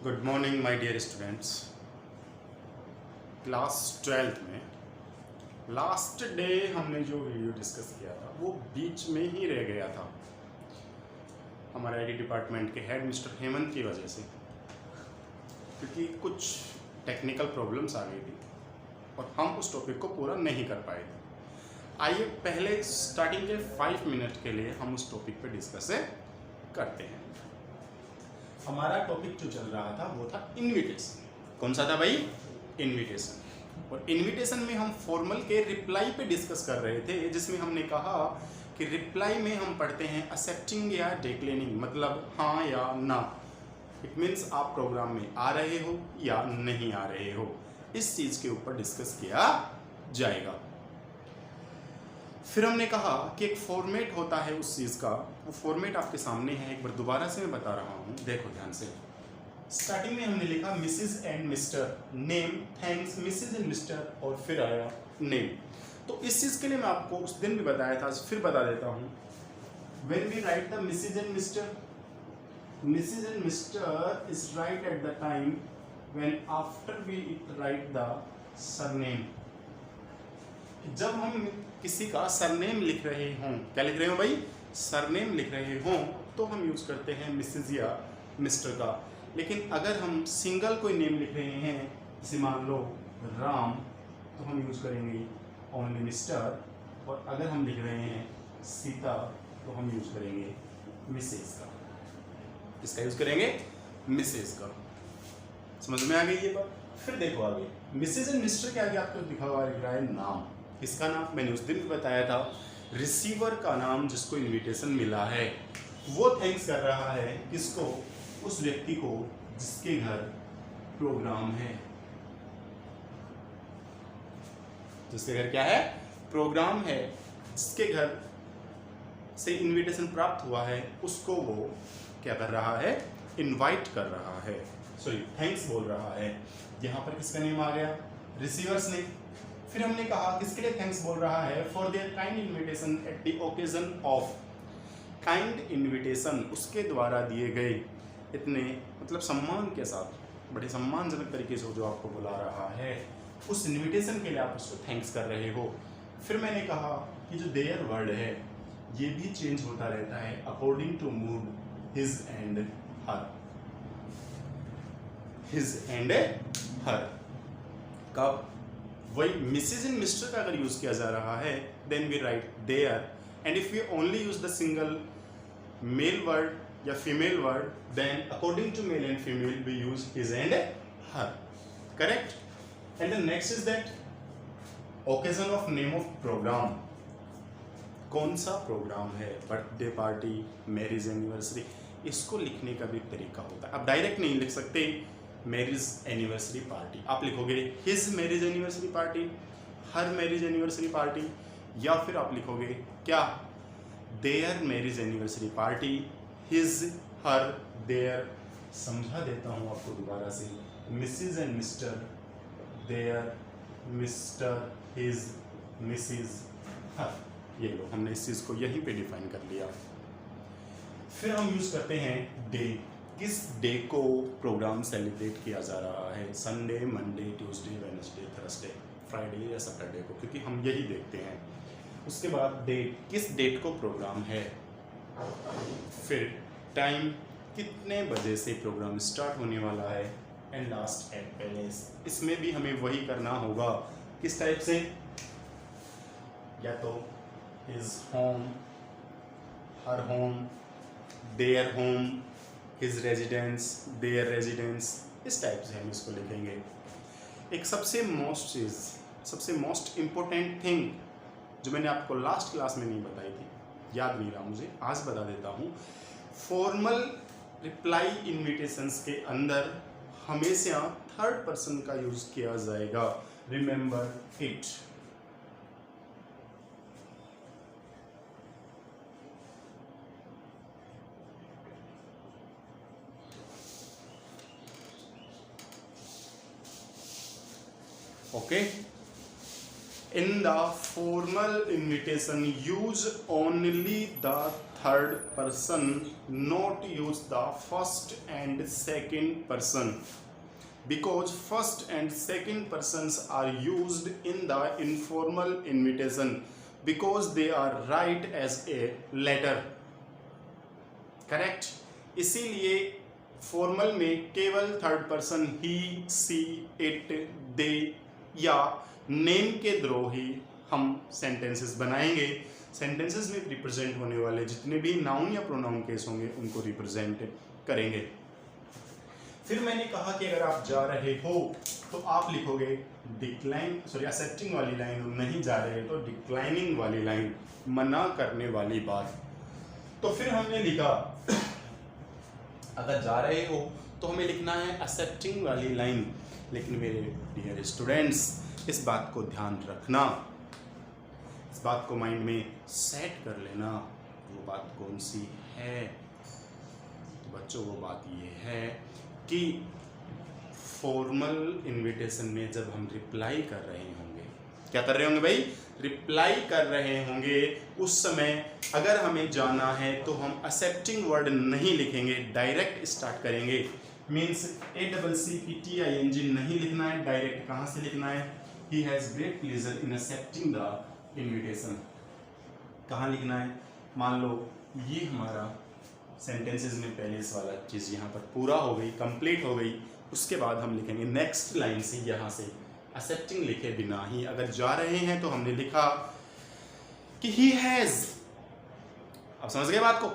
Good morning my dear students. Class 12th में last day हमने जो वीडियो डिस्कस किया था वो बीच में ही रह गया था हमारे आईटी डिपार्टमेंट के हेड मिस्टर हेमंत की वजह से, क्योंकि कुछ टेक्निकल प्रॉब्लम्स आ गई थी और हम उस टॉपिक को पूरा नहीं कर पाए थे। आइए पहले स्टार्टिंग के 5 मिनट के लिए हम उस टॉपिक पे डिस्कस करते हैं। हमारा टॉपिक जो चल रहा था वो था इनविटेशन। कौन सा था भाई? इनविटेशन। और इनविटेशन में हम फॉर्मल के रिप्लाई पे डिस्कस कर रहे थे, जिसमें हमने कहा कि रिप्लाई में हम पढ़ते हैं एक्सेप्टिंग या डिक्लाइनिंग, मतलब हाँ या ना। इट मीन्स आप प्रोग्राम में आ रहे हो या नहीं आ रहे हो, इस चीज़ के ऊपर डिस्कस किया जाएगा। फिर हमने कहा कि एक फॉर्मेट होता है उस चीज़ का, वो फॉर्मेट आपके सामने है, एक बार दोबारा से मैं बता रहा हूँ, देखो ध्यान से। स्टार्टिंग में हमने लिखा Mrs and mister, name, thanks, Mrs and mister, और फिर आया नेम। तो इस चीज़ के लिए मैं आपको उस दिन भी बताया था, फिर बता देता हूँ। When we write the Mrs and mister, Mrs and mister is write at the time when after we write the surname. जब हम किसी का सरनेम लिख रहे हों, क्या लिख रहे हो भाई? सरनेम लिख रहे हों, तो हम यूज़ करते हैं मिसिज या मिस्टर का। लेकिन अगर हम सिंगल कोई नेम लिख रहे हैं, जैसे मान लो राम, तो हम यूज़ करेंगे ओनली मिस्टर। और अगर हम लिख रहे हैं सीता, तो हम यूज़ करेंगे मिसेज का। किसका यूज़ करेंगे? मिसेज का। समझ में आ गई ये बात? फिर देखो आगे, मिसेज एंड मिस्टर के आगे आपको लिखा हुआ दिख रहा है नाम। किसका नाम? मैंने उस दिन भी बताया था, रिसीवर का नाम जिसको इनविटेशन मिला है, वो थैंक्स कर रहा है किसको? उस व्यक्ति को जिसके घर प्रोग्राम है। जिसके घर क्या है? प्रोग्राम है। जिसके घर से इनविटेशन प्राप्त हुआ है, उसको वो क्या कर रहा है? इनवाइट कर रहा है, सॉरी थैंक्स बोल रहा है। यहाँ पर किसका नेम आ गया? Receivers name. फिर हमने कहा किसके लिए थैंक्स बोल रहा है? For their kind invitation at the occasion of. Kind invitation, उसके द्वारा दिए गए इतने मतलब सम्मान के साथ, बड़े सम्मानजनक तरीके से जो आपको बुला रहा है, उस इन्विटेशन के लिए आप उसको थैंक्स कर रहे हो। फिर मैंने कहा कि जो देयर वर्ड है ये भी चेंज होता रहता है according to mood, his and her. His and her कब? वही मिसेज एंड मिस्टर का अगर यूज किया जा रहा है, then we write there. And if we only use the single male word या female word, then according to male and female we use his and her. Correct? And the next is that occasion of name of programme. कौन सा programme है? Birthday party, marriage anniversary. इसको लिखने का भी एक तरीका होता है। आप डायरेक्ट नहीं लिख सकते मैरिज एनिवर्सरी पार्टी, आप लिखोगे his marriage anniversary party, her marriage anniversary party, या फिर आप लिखोगे क्या? Their marriage anniversary party, his, her, their. समझा देता हूँ आपको दोबारा से, Mrs and mister, their, mister, his, Mrs, her. ये लो, हमने इस चीज़ को यहीं पे डिफाइन कर लिया। फिर हम यूज़ करते हैं डे। किस डे को प्रोग्राम सेलिब्रेट किया जा रहा है? Sunday, Monday, Tuesday, Wednesday, Thursday, Friday या सैटरडे को, क्योंकि हम यही देखते हैं। उसके बाद डेट, किस डेट को प्रोग्राम है। फिर टाइम, कितने बजे से प्रोग्राम स्टार्ट होने वाला है। And last at palace. इसमें भी हमें वही करना होगा। किस टाइप से? या तो his home, her home, their home, his residence, their residence, इस टाइप से हम इसको लिखेंगे। एक सबसे मोस्ट चीज़, सबसे मोस्ट इम्पोर्टेंट थिंग जो मैंने आपको लास्ट क्लास में नहीं बताई थी, याद नहीं रहा मुझे, आज बता देता हूँ। फॉर्मल रिप्लाई इन्विटेशंस के अंदर हमेशा थर्ड पर्सन का यूज़ किया जाएगा। Remember it. Okay? In the formal invitation, use only the third person, not use the first and second person, because first and second persons are used in the informal invitation because they are write as a letter. Correct. इसीलिए formal में केवल third person he, she, it, they या name के draw ही हम sentences बनाएंगे. Sentences में represent होने वाले जितने भी नाउन या प्रोनाउन केस होंगे उनको रिप्रेजेंट करेंगे. फिर मैंने कहा कि अगर आप जा रहे हो तो आप लिखोगे डिक्लाइन, सॉरी एक्सेप्टिंग वाली लाइन, और नहीं जा रहे तो डिक्लाइनिंग वाली लाइन, मना करने वाली बात. तो फिर हमने लिखा अगर जा रहे हो तो हमें लिखना है एक्सेप्टिंग वाली लाइन. लेकिन मेरे डियर स्टूडेंट्स, इस बात को ध्यान रखना, इस बात को माइंड में सेट कर लेना. वो बात कौन सी है? तो बच्चों वो बात ये है कि फॉर्मल इनविटेशन में जब हम रिप्लाई कर रहे होंगे, क्या कर रहे होंगे भाई? रिप्लाई कर रहे होंगे. उस समय अगर हमें जाना है तो हम एक्सेप्टिंग वर्ड नहीं लिखेंगे, डायरेक्ट स्टार्ट करेंगे. मीन्स ACCPTING नहीं लिखना है, डायरेक्ट कहाँ से लिखना है? He has great pleasure in accepting the invitation. कहाँ लिखना है? मान लो ये हमारा सेंटेंसेस में पहले इस वाला चीज़ यहाँ पर पूरा हो गई, कंप्लीट हो गई. उसके बाद हम लिखेंगे नेक्स्ट लाइन से, यहाँ से एक्सेप्टिंग लिखे बिना ही अगर जा रहे हैं तो हमने लिखा कि ही हैज़. अब समझ गए बात को?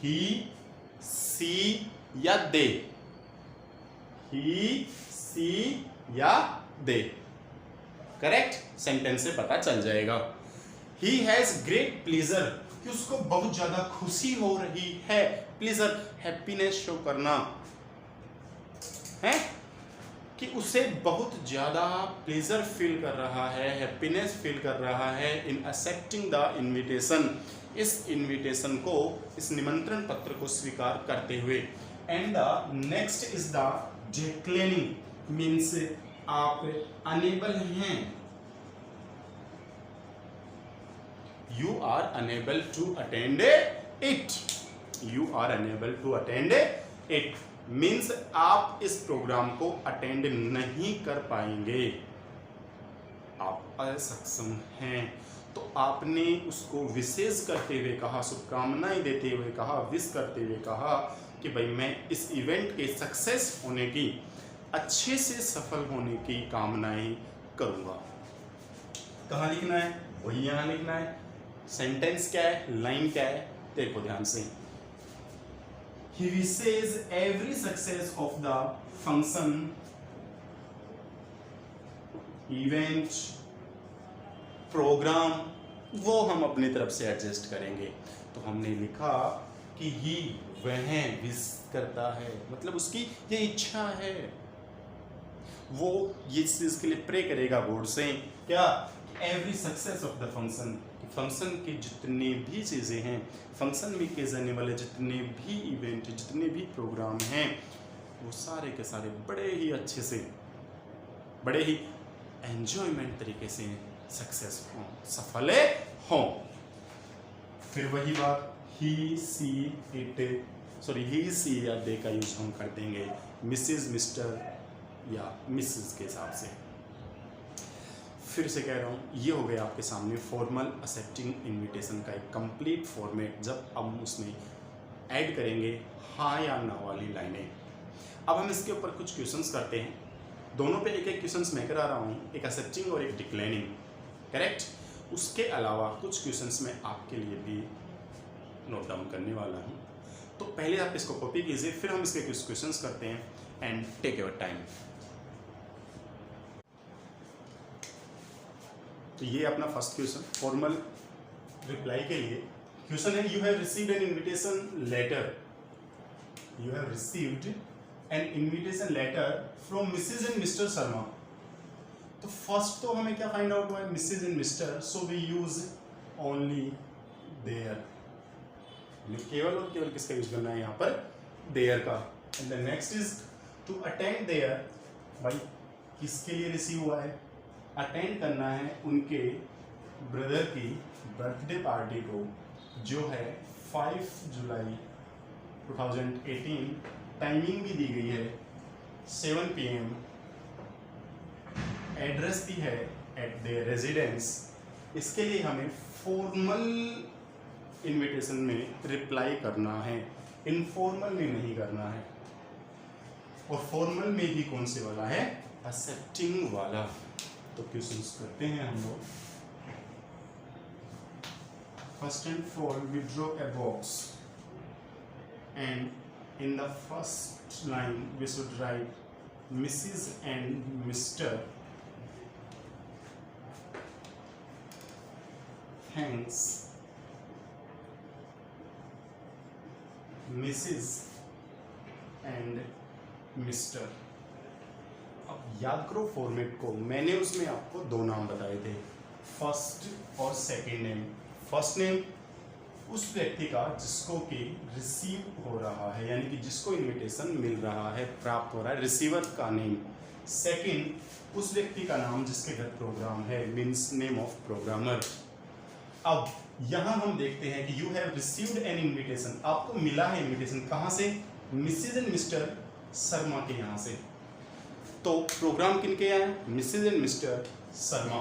ही, सी या दे, ही, सी या दे, करेक्ट. सेंटेंस से पता चल जाएगा. ही हैज़ ग्रेट प्लेजर, कि उसको बहुत ज्यादा खुशी हो रही है. प्लेजर, हैप्पीनेस शो करना है, कि उसे बहुत ज़्यादा प्लेजर फील कर रहा है, हैप्पीनेस फील कर रहा है इन एक्सेप्टिंग द इन्विटेशन, इस इन्विटेशन को, इस निमंत्रण पत्र को स्वीकार करते हुए. And the next is the declining, means आप अनेबल हैं, you are unable to attend it, you are unable to attend it, means आप इस प्रोग्राम को अटेंड नहीं कर पाएंगे, आप असक्षम हैं. तो आपने उसको विशेष करते हुए कहा, शुभकामनाएं देते हुए कहा, विश करते हुए कहा कि भाई मैं इस इवेंट के सक्सेस होने की, अच्छे से सफल होने की कामनाएं करूंगा. कहाँ लिखना है? वही यहाँ लिखना है. सेंटेंस क्या है, लाइन क्या है, देखो ध्यान से. He wishes every success of the function, event, program, वो हम अपनी तरफ से एडजस्ट करेंगे. तो हमने लिखा कि ही, वह विश करता है, मतलब उसकी ये इच्छा है, वो ये चीज के लिए प्रे करेगा गॉड से. क्या? Every success of the function, function की जितने भी चीज़ें हैं, फंक्शन में किए जाने वाले जितने भी इवेंट, जितने भी प्रोग्राम हैं, वो सारे के सारे बड़े ही अच्छे से, बड़े ही एंजॉयमेंट तरीके से सक्सेस हों, सफल हों. फिर वही बात, ही, सी, इट, सॉरी ही, सी या दे का यूज हम कर देंगे मिसेज, मिस्टर या मिसेज के हिसाब से. फिर से कह रहा हूँ, ये हो गया आपके सामने फॉर्मल एक्सेप्टिंग इनविटेशन का एक कंप्लीट फॉर्मेट. जब हम उसमें ऐड करेंगे हाँ या ना वाली लाइनें. अब हम इसके ऊपर कुछ क्वेश्चंस करते हैं. दोनों पे एक एक क्वेश्चंस मैं करा रहा हूँ, एक एक्सेप्टिंग और एक डिक्लाइनिंग, करेक्ट. उसके अलावा कुछ क्वेश्चंस मैं आपके लिए भी नोट डाउन करने वाला हूँ. तो पहले आप इसको कॉपी कीजिए, फिर हम इसके कुछ क्वेश्चंस करते हैं. And take your time. तो ये अपना फर्स्ट क्वेश्चन फॉर्मल रिप्लाई के लिए क्वेश्चन है. You have received an invitation letter, you have received an invitation letter from Mrs and mister Sharma. तो फर्स्ट तो हमें क्या फाइंड आउट हुआ है? Mrs and mister, so we use only their. केवल और केवल किसका यूज करना है यहाँ पर? देयर का. And the next is to attend their. भाई किसके लिए रिसीव हुआ है? अटेंड करना है उनके ब्रदर की बर्थडे पार्टी को, जो है 5 जुलाई 2018। टाइमिंग भी दी गई है 7 PM। एड्रेस भी है एट द रेजिडेंस। इसके लिए हमें फॉर्मल इनविटेशन में रिप्लाई करना है, इनफॉर्मल में नहीं करना है। और फॉर्मल में भी कौन से वाला है? एक्सेप्टिंग वाला। तो क्वेश्चंस करते हैं हम लोग। First and for withdraw a box and in the first line we should write Mrs. and Mr. Thanks Mrs. and Mr. अब याद करो फॉर्मेट को। मैंने उसमें आपको 2 नाम बताए थे, फर्स्ट और सेकंड नेम। फर्स्ट नेम उस व्यक्ति का जिसको कि रिसीव हो रहा है, यानी कि जिसको इनविटेशन मिल रहा है, प्राप्त हो रहा है, रिसीवर का नेम। सेकंड उस व्यक्ति का नाम जिसके घर प्रोग्राम है, मीन्स नेम ऑफ प्रोग्रामर। अब यहाँ हम देखते हैं कि you have received an invitation, आपको मिला है इनविटेशन। कहाँ से? मिसेज एंड मिस्टर शर्मा के यहाँ से। तो प्रोग्राम किनके यहाँ है? Mrs and mister Sharma.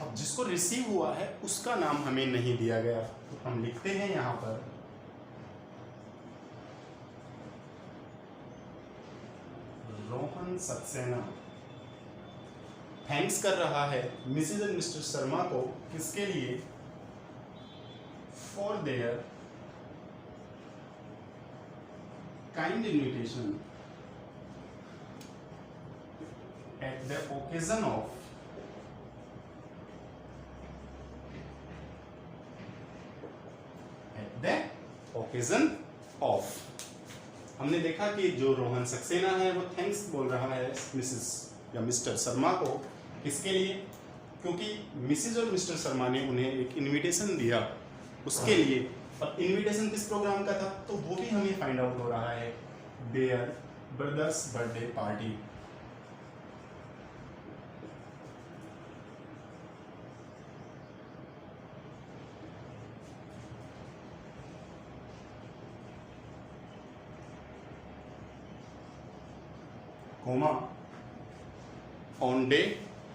अब जिसको रिसीव हुआ है उसका नाम हमें नहीं दिया गया, तो हम लिखते हैं यहाँ पर रोहन सक्सेना थैंक्स कर रहा है मिसेज एंड मिस्टर शर्मा को। किसके लिए? For their kind invitation at the occasion of occasion of. हमने देखा कि जो रोहन सक्सेना है वो थैंक्स बोल रहा है मिसेस या मिस्टर शर्मा को। किसके लिए? क्योंकि मिसेस और मिस्टर शर्मा ने उन्हें एक इनविटेशन दिया उसके लिए। और इनविटेशन किस प्रोग्राम का था? तो वो भी हमें फाइंड आउट हो रहा है, their brothers birthday party. Comma on day,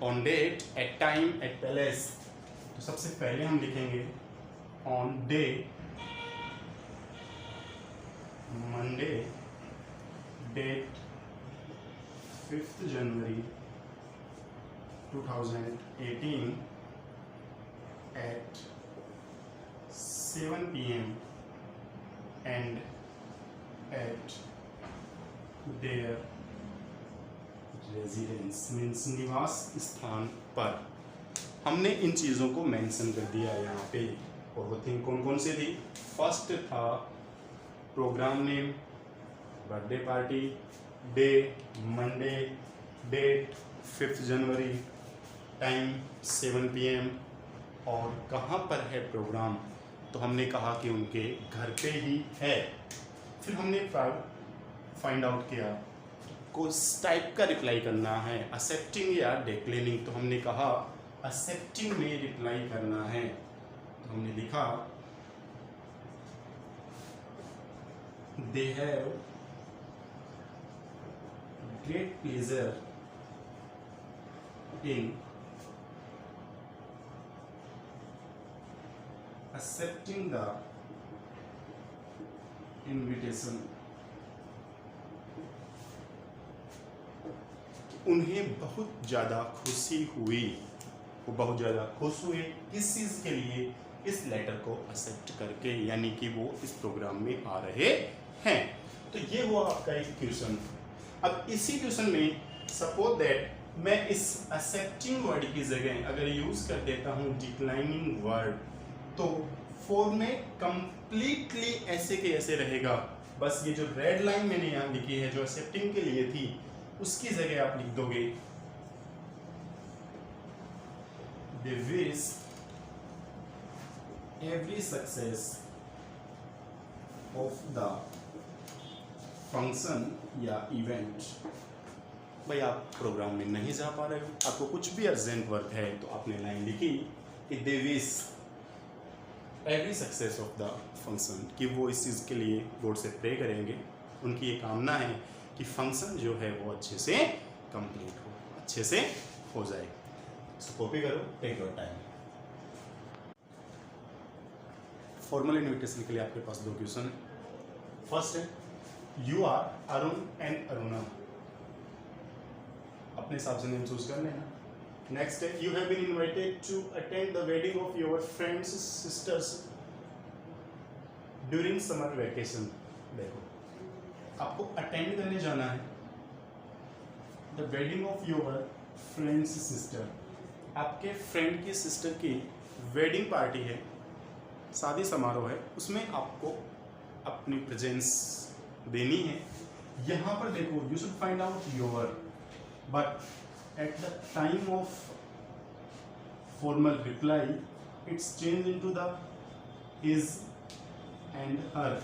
on date, at time, at palace. तो सबसे पहले हम लिखेंगे on day, Monday, date 5 January 2018 at 7 PM and at their residence means निवास स्थान पर। हमने इन चीज़ों को मेंशन कर दिया यहाँ पे। और वो थी कौन कौन सी थी? फर्स्ट था program name, birthday party, day Monday, date 5 January, time 7 PM, और कहाँ पर है प्रोग्राम? तो हमने कहा कि उनके घर पे ही है। फिर हमने फाइंड आउट किया किस टाइप का रिप्लाई करना है, एक्सेप्टिंग या डिक्लाइनिंग। तो हमने कहा एक्सेप्टिंग में रिप्लाई करना है। तो हमने लिखा they have great pleasure in accepting the invitation. उन्हें बहुत ज़्यादा खुशी हुई, वो बहुत ज़्यादा खुश हुए। किस चीज़ के लिए? इस लेटर को एक्सेप्ट करके, यानी कि वो इस प्रोग्राम में आ रहे हैं। तो ये हुआ आपका एक क्वेश्चन। अब इसी क्वेश्चन में सपोज दैट मैं इस एक्सेप्टिंग वर्ड की जगह अगर यूज़ कर देता हूँ डिक्लाइनिंग वर्ड, तो फॉर्मेट कंप्लीटली ऐसे के ऐसे रहेगा। बस ये जो रेड लाइन मैंने यहाँ लिखी है जो एक्सेप्टिंग के लिए थी, उसकी जगह आप लिख दोगे they wish every success of the function या इवेंट, भाई आप प्रोग्राम में नहीं जा पा रहे हो, आपको कुछ भी अर्जेंट वर्क है, तो आपने लाइन लिखी कि they wish every success of the function, कि वो इस चीज़ के लिए गॉड से प्रे करेंगे, उनकी ये कामना है कि फंक्शन जो है वो अच्छे से कंप्लीट हो, अच्छे से हो जाए। इसको कॉपी करो, take your time. Formal invitation के लिए आपके पास दो क्वेश्चन है। फर्स्ट है, you are Arun and Aruna, अपने हिसाब से नेम चूज कर लेना। नेक्स्ट है, you have been invited to attend the wedding of your friends sisters during summer vacation. देखो, आपको अटेंड करने जाना है the wedding of your friends sister, आपके फ्रेंड की सिस्टर की वेडिंग पार्टी है, शादी समारोह है, उसमें आपको अपनी प्रेजेंस देनी है। यहाँ पर देखो, you should find out your, but at the time of formal reply it's change into the his and her.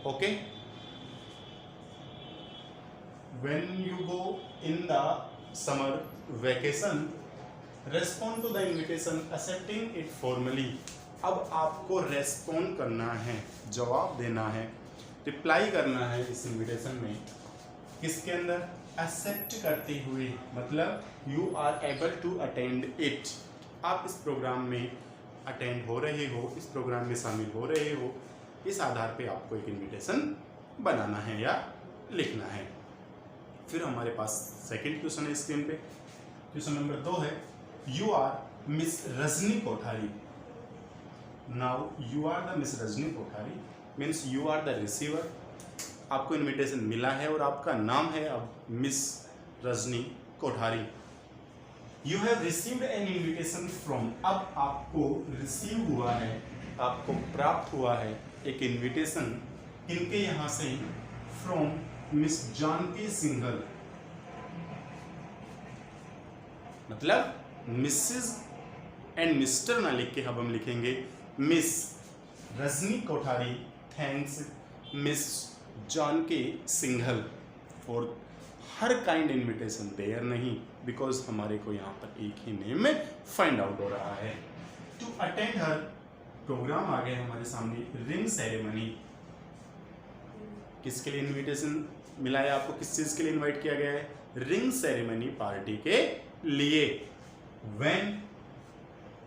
Okay, when you go in the summer vacation, respond to the invitation accepting it formally। अब आपको respond करना है, जवाब देना है, reply करना है इस इनविटेशन में, किसके अंदर? एक्सेप्ट करते हुए, मतलब you are able to attend it, आप इस प्रोग्राम में अटेंड हो रहे हो, इस प्रोग्राम में शामिल हो रहे हो, इस आधार पे आपको एक इनविटेशन बनाना है या लिखना है। फिर हमारे पास सेकंड क्वेश्चन है स्क्रीन पे, क्वेश्चन नंबर 2 है, you are miss Rajni Kothari. Now you are the miss Rajni Kothari means you are the receiver, आपको इनविटेशन मिला है और आपका नाम है अब miss Rajni Kothari. You have received an invitation from, अब आपको रिसीव हुआ है, आपको प्राप्त हुआ है एक इनविटेशन, इनके यहाँ से, फ्रॉम मिस जानकी सिंघल, मतलब मिसेस एंड मिस्टर ना लिख के अब हम लिखेंगे miss Rajni Kothari thanks miss Janki Singhal for her kind invitation. Their नहीं, बिकॉज हमारे को यहाँ पर एक ही नेम में फाइंड आउट हो रहा है। टू अटेंड हर प्रोग्राम आ गया हमारे सामने, रिंग सेरेमनी, किसके लिए इनविटेशन मिला है आपको, किस चीज के लिए इनवाइट किया गया है? रिंग सेरेमनी पार्टी के लिए। व्हेन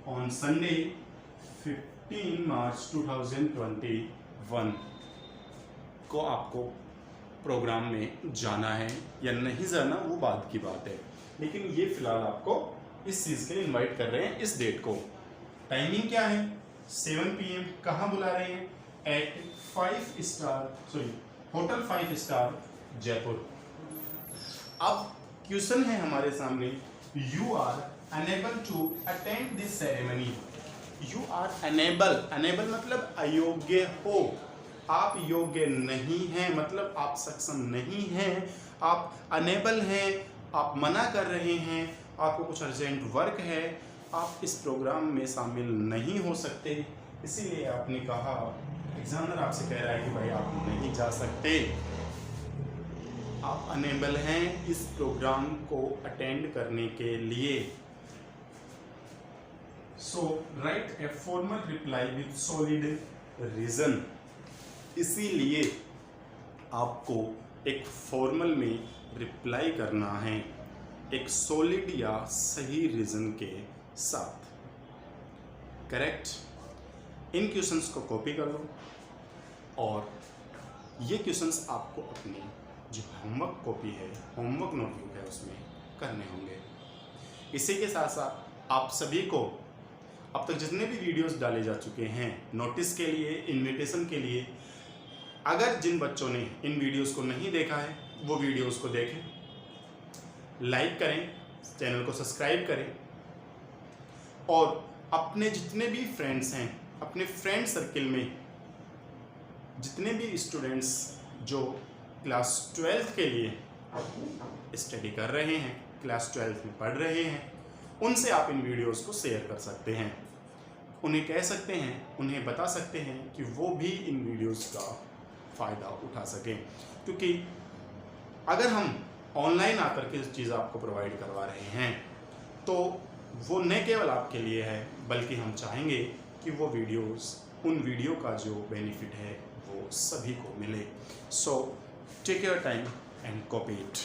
ऑन संडे 15 मार्च 2021 को आपको प्रोग्राम में जाना है या नहीं जाना वो बात की बात है, लेकिन ये फिलहाल आपको इस चीज के लिए इनवाइट कर रहे हैं, इस डेट को। टाइमिंग क्या है? 7 PM। कहाँ बुला रहे हैं? At 5 star hotel 5 star Jaipur. अब क्वेश्चन है हमारे सामने, you are unable to attend this ceremony. You are unable मतलब अयोग्य हो, आप योग्य नहीं हैं, मतलब आप सक्षम नहीं हैं, आप अनेबल हैं, आप मना कर रहे हैं, आपको कुछ अर्जेंट वर्क है, आप इस प्रोग्राम में शामिल नहीं हो सकते, इसीलिए आपने कहा, एग्जामिनर आपसे कह रहा है कि भाई आप नहीं जा सकते, आप अनेबल हैं इस प्रोग्राम को अटेंड करने के लिए। So write a formal reply with solid reason. इसीलिए आपको एक फॉर्मल में रिप्लाई करना है एक सॉलिड या सही रीजन के साथ। करेक्ट। इन क्वेश्चंस को कॉपी कर लो और ये क्वेश्चंस आपको अपनी जो होमवर्क कॉपी है, होमवर्क नोटबुक है, उसमें करने होंगे। इसी के साथ साथ आप सभी को अब तक जितने भी वीडियोस डाले जा चुके हैं नोटिस के लिए, इनविटेशन के लिए, अगर जिन बच्चों ने इन वीडियोस को नहीं देखा है वो वीडियोस को देखें, लाइक करें, चैनल को सब्सक्राइब करें और अपने जितने भी फ्रेंड्स हैं, अपने फ्रेंड सर्किल में जितने भी स्टूडेंट्स जो क्लास 12th के लिए स्टडी कर रहे हैं, क्लास 12th में पढ़ रहे हैं, उनसे आप इन वीडियोस को शेयर कर सकते हैं। उन्हें कह सकते हैं, उन्हें बता सकते हैं कि वो भी इन वीडियोस का फ़ायदा उठा सकें। क्योंकि अगर हम ऑनलाइन आकर के चीज़ आपको प्रोवाइड करवा रहे हैं तो वो न केवल आपके लिए है, बल्कि हम चाहेंगे कि वो वीडियोस, उन वीडियो का जो बेनिफिट है वो सभी को मिले। So take your time and copy it.